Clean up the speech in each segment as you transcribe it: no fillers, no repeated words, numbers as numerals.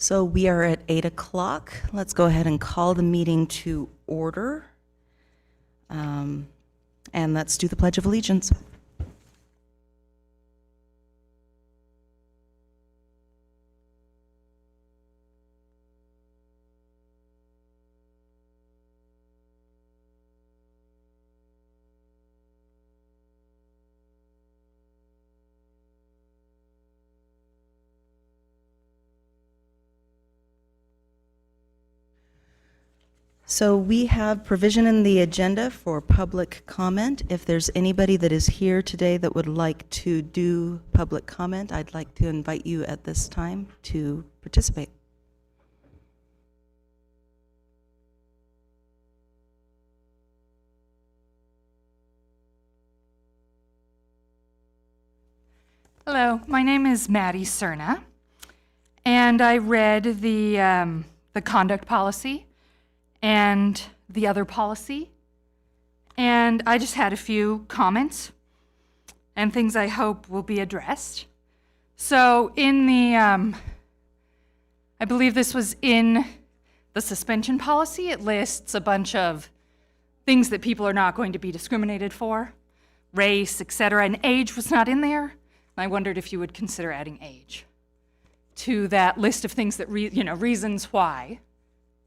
So we are at 8 o'clock. Let's go ahead and call the meeting to order. And let's do the Pledge of Allegiance. So we have provision in the agenda for public comment. If there's anybody that is here today that would like to do public comment, I'd like to invite you at this time to participate. Hello, my name is Maddie Cerna, and I read the conduct policy and the other policy, and I just had a few comments and things I hope will be addressed. So in the, I believe this was in the suspension policy, it lists a bunch of things that people are not going to be discriminated for, race, etc., and age was not in there. I wondered if you would consider adding age to that list of things that, reasons why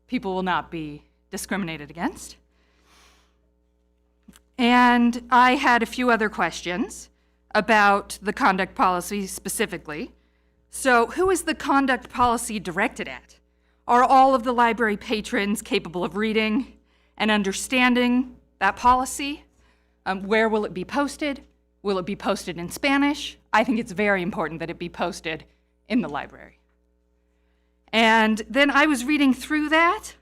people will not be discriminated against. And I had a few other questions about the conduct policy specifically. So who is the conduct policy directed at? Are all of the library patrons capable of reading and understanding that policy? Where will it be posted? Will it be posted in Spanish? I think it's very important that it be posted in the library. And then I was reading through that,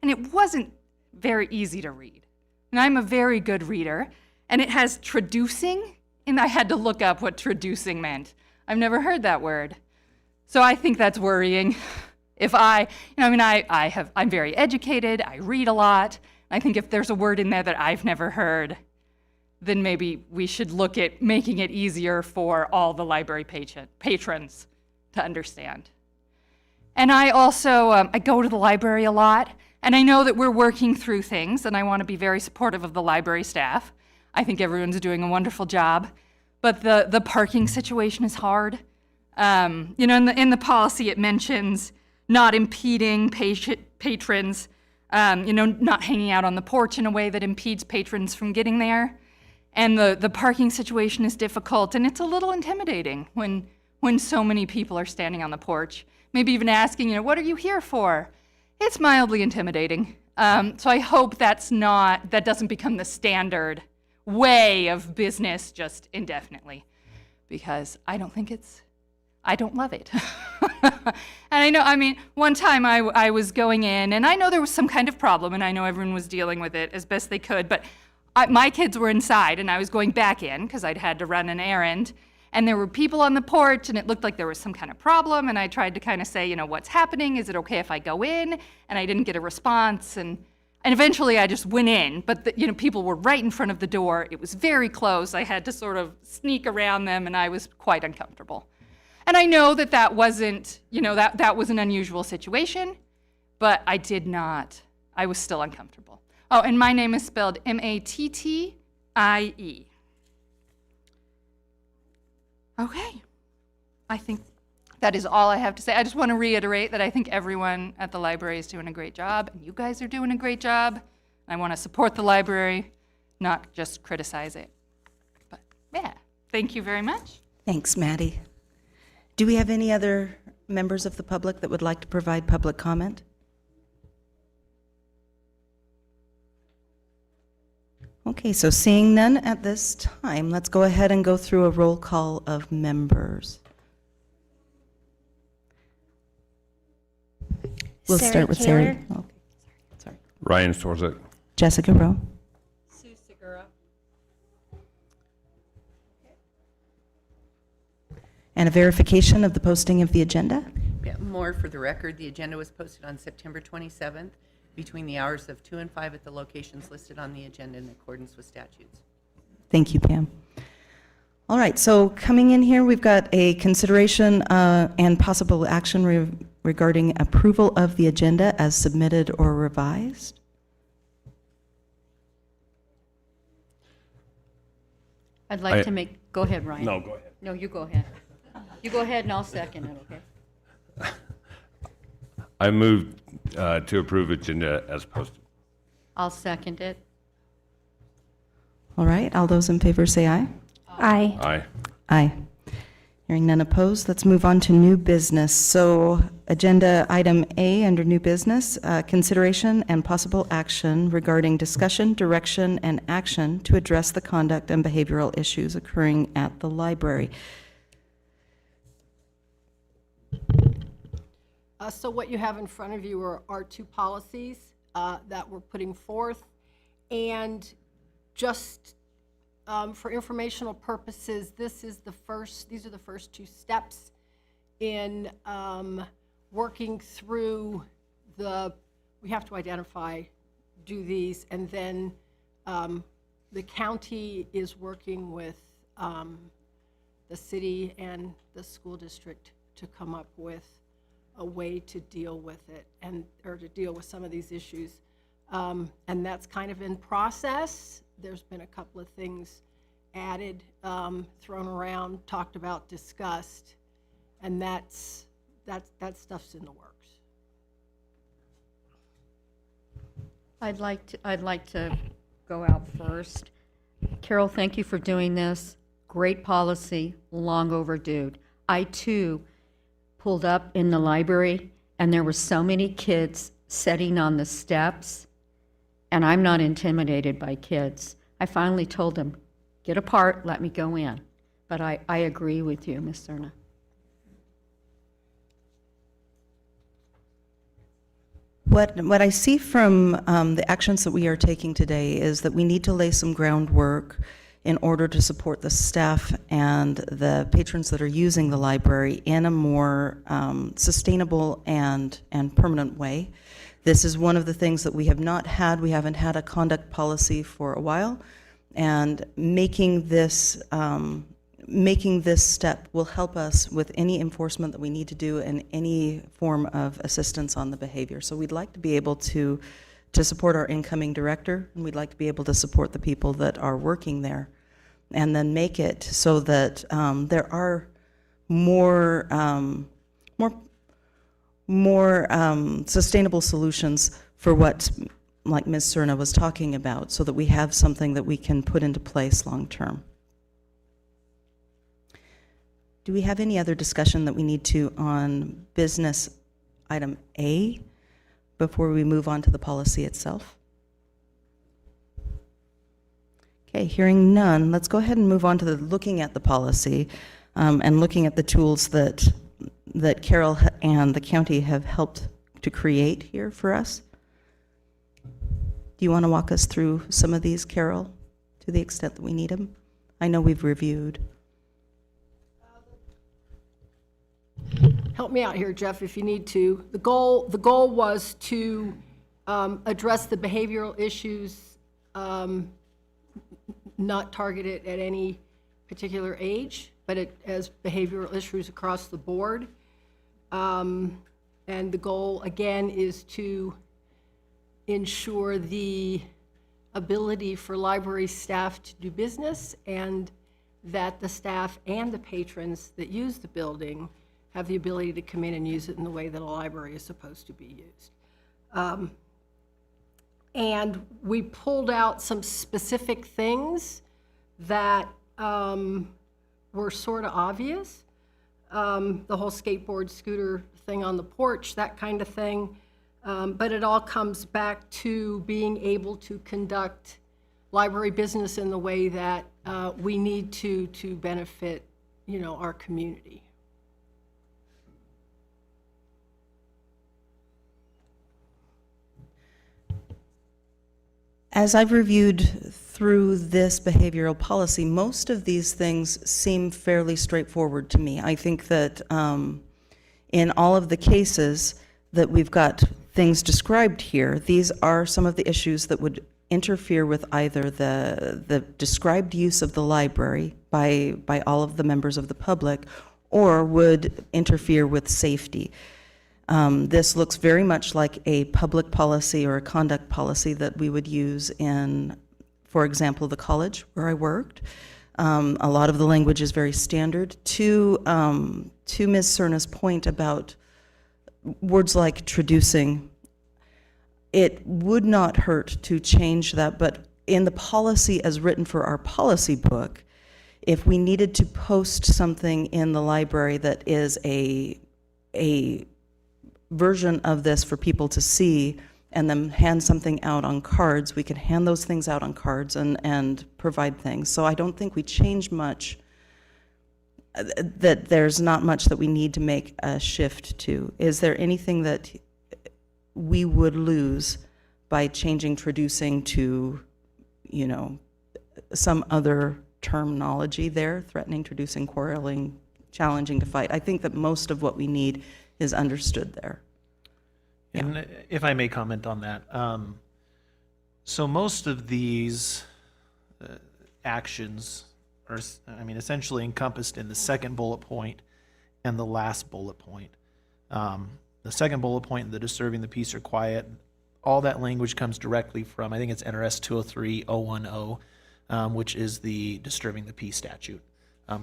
and it wasn't very easy to read. And I'm a very good reader, and it has traducing, and I had to look up what traducing meant. I've never heard that word. So I think that's worrying. I'm very educated, I read a lot. I think if there's a word in there that I've never heard, then maybe we should look at making it easier for all the library patrons to understand. And I also, I go to the library a lot, and I know that we're working through things, and I want to be very supportive of the library staff. I think everyone's doing a wonderful job, but the parking situation is hard. In the policy it mentions not impeding patrons, not hanging out on the porch in a way that impedes patrons from getting there. And the parking situation is difficult, and it's a little intimidating when so many people are standing on the porch. Maybe even asking, what are you here for? It's mildly intimidating. So I hope that doesn't become the standard way of business just indefinitely, because I don't love it. And one time I was going in, and I know there was some kind of problem, and I know everyone was dealing with it as best they could, but my kids were inside, and I was going back in because I'd had to run an errand, and there were people on the porch, and it looked like there was some kind of problem, and I tried to kind of say, what's happening? Is it okay if I go in? And I didn't get a response, and eventually I just went in, but people were right in front of the door. It was very close. I had to sort of sneak around them, and I was quite uncomfortable. And I know that wasn't, that was an unusual situation, but I was still uncomfortable. Oh, and my name is spelled Mattie. Okay, I think that is all I have to say. I just want to reiterate that I think everyone at the library is doing a great job, and you guys are doing a great job. I want to support the library, not just criticize it. But yeah, thank you very much. Thanks, Maddie. Do we have any other members of the public that would like to provide public comment? Okay, so seeing none at this time, let's go ahead and go through a roll call of members. We'll start with Sarah. Okay. Sorry. Ryan Sorzak. Jessica Rowe. Sue Segura. And a verification of the posting of the agenda. Yeah, more for the record, the agenda was posted on September 27th between the hours of 2 and 5 at the locations listed on the agenda in accordance with statutes. Thank you, Pam. All right, so coming in here, we've got a consideration and possible action regarding approval of the agenda as submitted or revised. I'd like to make, go ahead, Ryan. No, go ahead. No, you go ahead. You go ahead and I'll second it, okay? I move to approve agenda as posted. I'll second it. All right, all those in favor say aye. Aye. Aye. Aye. Hearing none opposed, let's move on to new business. So agenda item A under new business, consideration and possible action regarding discussion, direction, and action to address the conduct and behavioral issues occurring at the library. So what you have in front of you are our two policies that we're putting forth. And just for informational purposes, these are the first two steps in working through we have to identify, do these, and then the county is working with the city and the school district to come up with a way to deal with it or to deal with some of these issues. And that's kind of in process. There's been a couple of things added, thrown around, talked about, discussed, and that stuff's in the works. I'd like to go out first. Carol, thank you for doing this. Great policy, long overdue. I too pulled up in the library and there were so many kids sitting on the steps, and I'm not intimidated by kids. I finally told them, get apart, let me go in. But I agree with you, Ms. Cerna. What I see from the actions that we are taking today is that we need to lay some groundwork in order to support the staff and the patrons that are using the library in a more sustainable and permanent way. This is one of the things that we have not had. We haven't had a conduct policy for a while, and making this step will help us with any enforcement that we need to do and any form of assistance on the behavior. So we'd like to be able to support our incoming director, and we'd like to be able to support the people that are working there, and then make it so that there are more sustainable solutions for what, like Ms. Cerna was talking about, so that we have something that we can put into place long term. Do we have any other discussion that we need to on business item A before we move on to the policy itself? Okay, hearing none, let's go ahead and move on to looking at the policy and looking at the tools that Carol and the county have helped to create here for us. Do you want to walk us through some of these, Carol, to the extent that we need them? I know we've reviewed. Help me out here, Jeff, if you need to. The goal was to address the behavioral issues, not targeted at any particular age, but as behavioral issues across the board. And the goal, again, is to ensure the ability for library staff to do business, and that the staff and the patrons that use the building have the ability to come in and use it in the way that a library is supposed to be used. And we pulled out some specific things that were sort of obvious. The whole skateboard, scooter thing on the porch, that kind of thing. But it all comes back to being able to conduct library business in the way that we need to benefit, our community. As I've reviewed through this behavioral policy, most of these things seem fairly straightforward to me. I think that in all of the cases that we've got things described here, these are some of the issues that would interfere with either the described use of the library by all of the members of the public, or would interfere with safety. This looks very much like a public policy or a conduct policy that we would use in, for example, the college where I worked. A lot of the language is very standard. To Ms. Cerna's point about words like traducing, it would not hurt to change that, but in the policy as written for our policy book, if we needed to post something in the library that is a version of this for people to see and then hand something out on cards, we could hand those things out on cards and provide things. So I don't think we change much, that there's not much that we need to make a shift to. Is there anything that we would lose by changing traducing to, you know, some other terminology there, threatening, traducing, quarreling, challenging to fight? I think that most of what we need is understood there. And if I may comment on that, so most of these actions are, essentially encompassed in the second bullet point and the last bullet point. The second bullet point, the disturbing the peace or quiet, all that language comes directly from, I think it's NRS 203010, which is the disturbing the peace statute.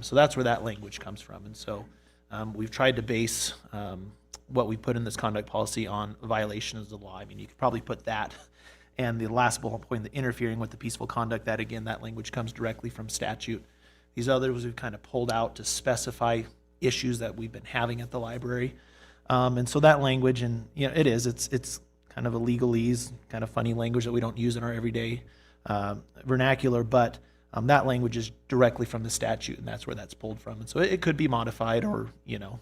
So that's where that language comes from. And so we've tried to base what we put in this conduct policy on violations of the law. I mean, you could probably put that and the last bullet point, the interfering with the peaceful conduct, that again, that language comes directly from statute. These others we've kind of pulled out to specify issues that we've been having at the library. And so that language, and you know, it's kind of a legalese, kind of funny language that we don't use in our everyday vernacular, but that language is directly from the statute, and that's where that's pulled from. And so it could be modified or, you know,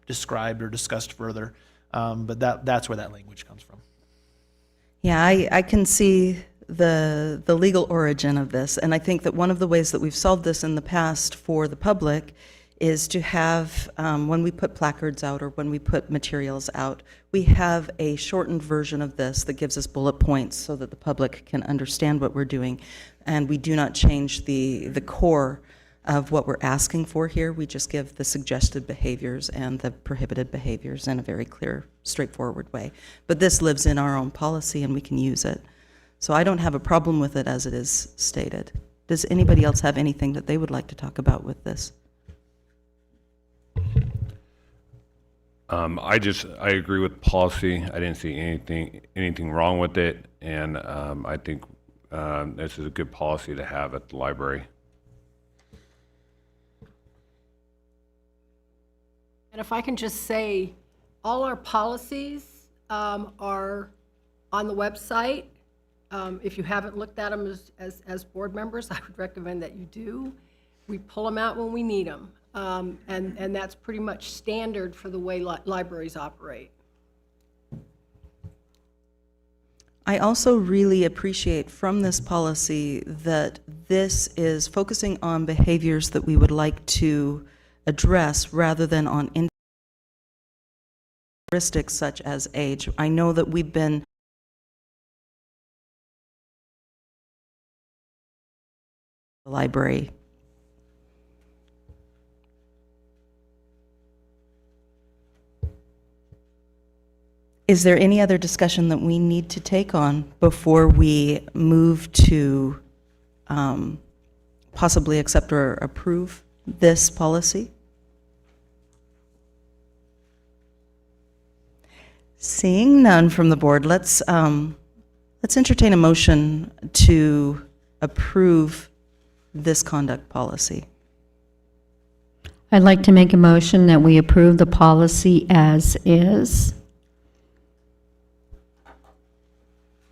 described or discussed further, but that's where that language comes from. Yeah, I can see the legal origin of this, and I think that one of the ways that we've solved this in the past for the public is to have, when we put placards out or when we put materials out, we have a shortened version of this that gives us bullet points so that the public can understand what we're doing, and we do not change the core of what we're asking for here. We just give the suggested behaviors and the prohibited behaviors in a very clear, straightforward way. But this lives in our own policy and we can use it. So I don't have a problem with it as it is stated. Does anybody else have anything that they would like to talk about with this? I agree with policy. I didn't see anything wrong with it, and I think this is a good policy to have at the library. And if I can just say, all our policies are on the website. If you haven't looked at them as board members, I would recommend that you do. We pull them out when we need them. And that's pretty much standard for the way libraries operate. I also really appreciate from this policy that this is focusing on behaviors that we would like to address rather than on characteristics such as age. I know that we've been the library. Is there any other discussion that we need to take on before we move to possibly accept or approve this policy? Seeing none from the board, let's entertain a motion to approve this conduct policy. I'd like to make a motion that we approve the policy as is.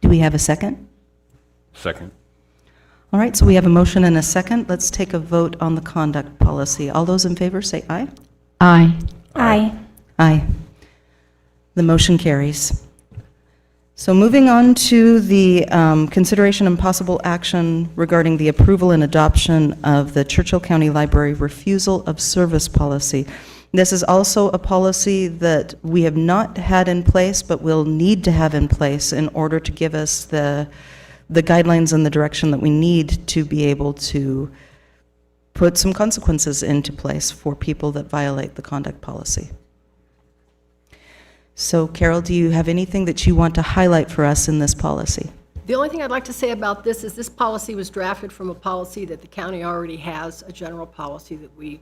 Do we have a second? Second. All right, so we have a motion and a second. Let's take a vote on the conduct policy. All those in favor say aye. Aye. Aye. Aye. The motion carries. So moving on to the consideration and possible action regarding the approval and adoption of the Churchill County Library refusal of service policy. This is also a policy that we have not had in place, but will need to have in place in order to give us the guidelines and the direction that we need to be able to put some consequences into place for people that violate the conduct policy. So Carol, do you have anything that you want to highlight for us in this policy? The only thing I'd like to say about this is this policy was drafted from a policy that the county already has, a general policy that we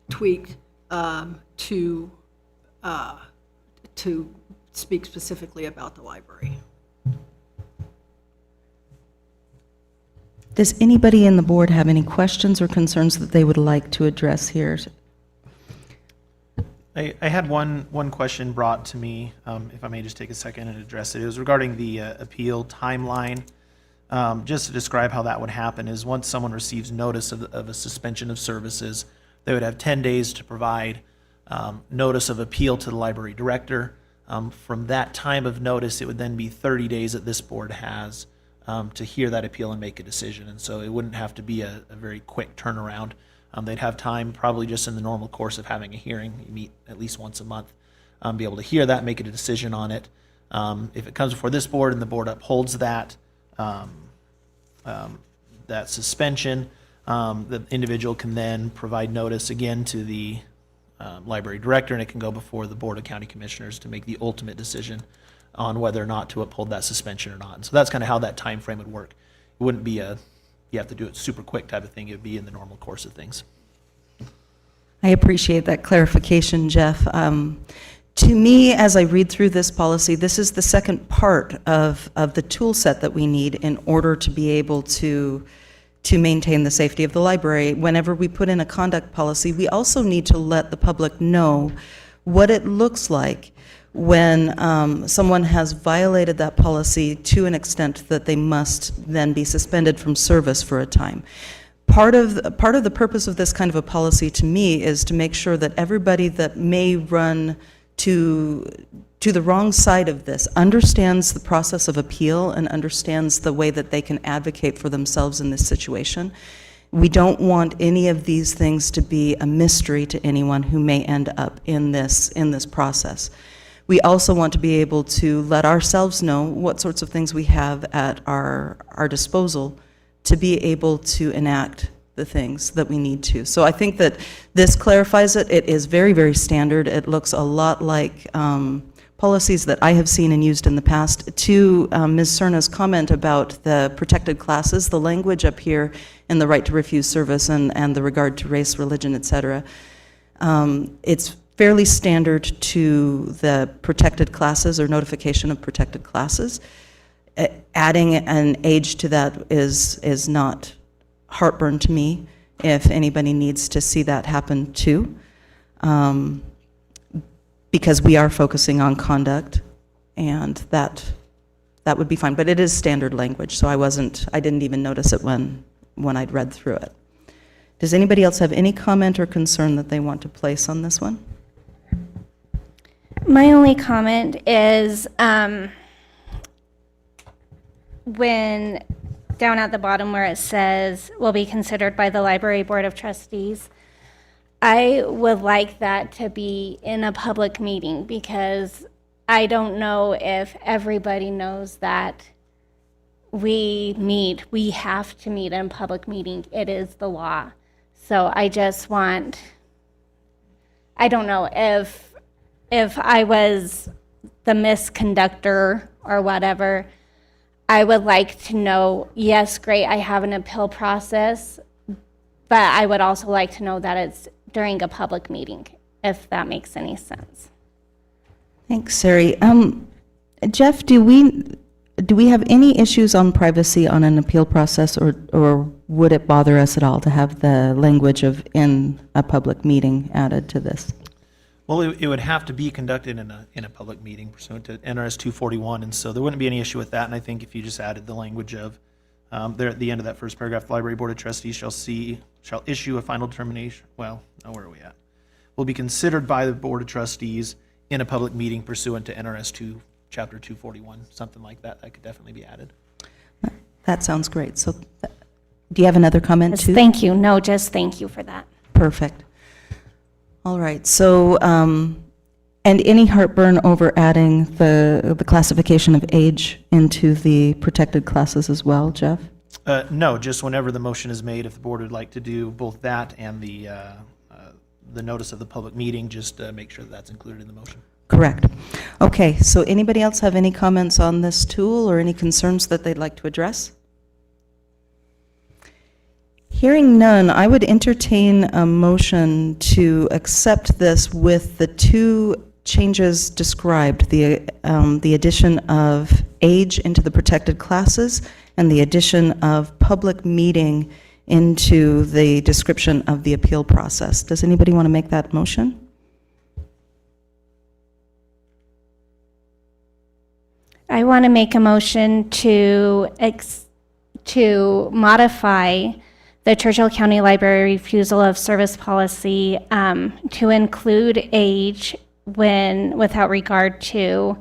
tweaked to speak specifically about the library. Does anybody in the board have any questions or concerns that they would like to address here? I had one question brought to me, if I may just take a second and address it. It was regarding the appeal timeline. Just to describe how that would happen is once someone receives notice of a suspension of services, they would have 10 days to provide notice of appeal to the library director. From that time of notice, it would then be 30 days that this board has to hear that appeal and make a decision. And so it wouldn't have to be a very quick turnaround. They'd have time, probably just in the normal course of having a hearing, you meet at least once a month, be able to hear that, make a decision on it. If it comes before this board and the board upholds that, that suspension, the individual can then provide notice again to the library director, and it can go before the Board of County Commissioners to make the ultimate decision on whether or not to uphold that suspension or not. And so that's kind of how that time frame would work. It wouldn't be you have to do it super quick type of thing. It would be in the normal course of things. I appreciate that clarification, Jeff. To me, as I read through this policy, this is the second part of the tool set that we need in order to be able to maintain the safety of the library. Whenever we put in a conduct policy, we also need to let the public know what it looks like when someone has violated that policy to an extent that they must then be suspended from service for a time. Part of the purpose of this kind of a policy to me is to make sure that everybody that may run to the wrong side of this understands the process of appeal and understands the way that they can advocate for themselves in this situation. We don't want any of these things to be a mystery to anyone who may end up in this process. We also want to be able to let ourselves know what sorts of things we have at our disposal to be able to enact the things that we need to. So I think that this clarifies it. It is very, very standard. It looks a lot like policies that I have seen and used in the past. To Ms. Cerna's comment about the protected classes, the language up here in the right to refuse service and the regard to race, religion, et cetera, it's fairly standard to the protected classes or notification of protected classes. Adding an age to that is not heartburn to me if anybody needs to see that happen too, because we are focusing on conduct, and that would be fine. But it is standard language, so I didn't even notice it when I'd read through it. Does anybody else have any comment or concern that they want to place on this one? My only comment is when down at the bottom where it says will be considered by the Library Board of Trustees, I would like that to be in a public meeting, because I don't know if everybody knows that we have to meet in public meeting. It is the law. So I just want, I don't know if I was the misconductor or whatever, I would like to know, yes, great, I have an appeal process, but I would also like to know that it's during a public meeting, if that makes any sense. Thanks, Sari. Jeff, do we have any issues on privacy on an appeal process, or would it bother us at all to have the language of in a public meeting added to this? Well, it would have to be conducted in a public meeting pursuant to NRS 241, and so there wouldn't be any issue with that. And I think if you just added the language of, there at the end of that first paragraph, the Library Board of Trustees shall issue a final determination, well, now where are we at? Will be considered by the Board of Trustees in a public meeting pursuant to NRS 2, Chapter 241, something like that. That could definitely be added. That sounds great. So do you have another comment Yes, too? thank you. No, just thank you for that. Perfect. All right, so, and any heartburn over adding the classification of age into the protected classes as well, Jeff? No, just whenever the motion is made, if the board would like to do both that and the the notice of the public meeting, just make sure that that's included in the motion. Correct. Okay, so anybody else have any comments on this tool or any concerns that they'd like to address? Hearing none, I would entertain a motion to accept this with the two changes described, the addition of age into the protected classes and the addition of public meeting into the description of the appeal process. Does anybody want to make that motion? I want to make a motion to modify the Churchill County Library refusal of service policy to include age without regard to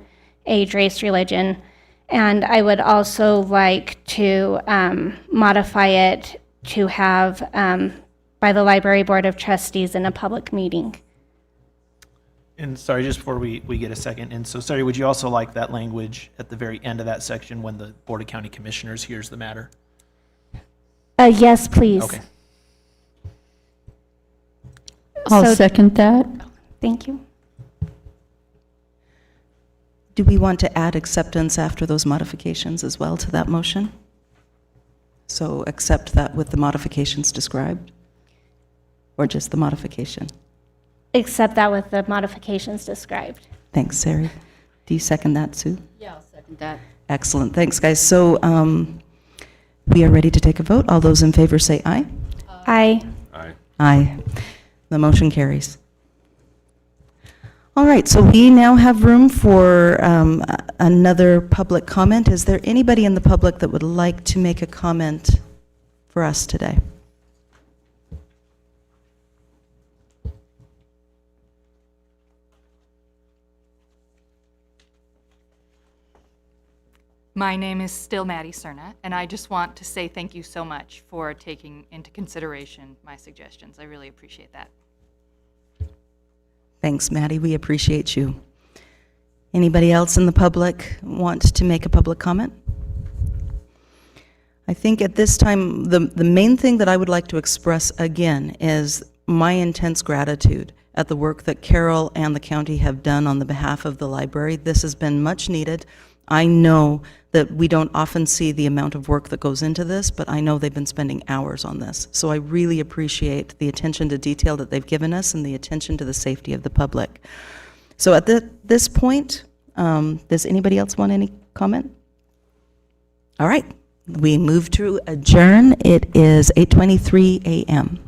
age, race, religion. And I would also like to modify it to have by the Library Board of Trustees in a public meeting. And sorry, just before we get a second, and so sorry, would you also like that language at the very end of that section when the Board of County Commissioners hears the matter? Yes, please. Okay. I'll So- second that. Thank you. Do we want to add acceptance after those modifications as well to that motion? So accept that with the modifications described? Or just the modification? Accept that with the modifications described. Thanks, Sari. Do you second that, Sue? Yeah, I'll second that. Excellent, thanks, guys. So we are ready to take a vote. All those in favor say aye. Aye. Aye. Aye. The motion carries. All right, so we now have room for another public comment. Is there anybody in the public that would like to make a comment for us today? My name is still Maddie Cerna, and I just want to say thank you so much for taking into consideration my suggestions. I really appreciate that. Thanks, Maddie. We appreciate you. Anybody else in the public want to make a public comment? I think at this time, the main thing that I would like to express again is my intense gratitude at the work that Carol and the county have done on the behalf of the library. This has been much needed. I know that we don't often see the amount of work that goes into this, but I know they've been spending hours on this. So I really appreciate the attention to detail that they've given us and the attention to the safety of the public. So at this point, does anybody else want any comment? All right, we move to adjourn. It is 8:23 a.m.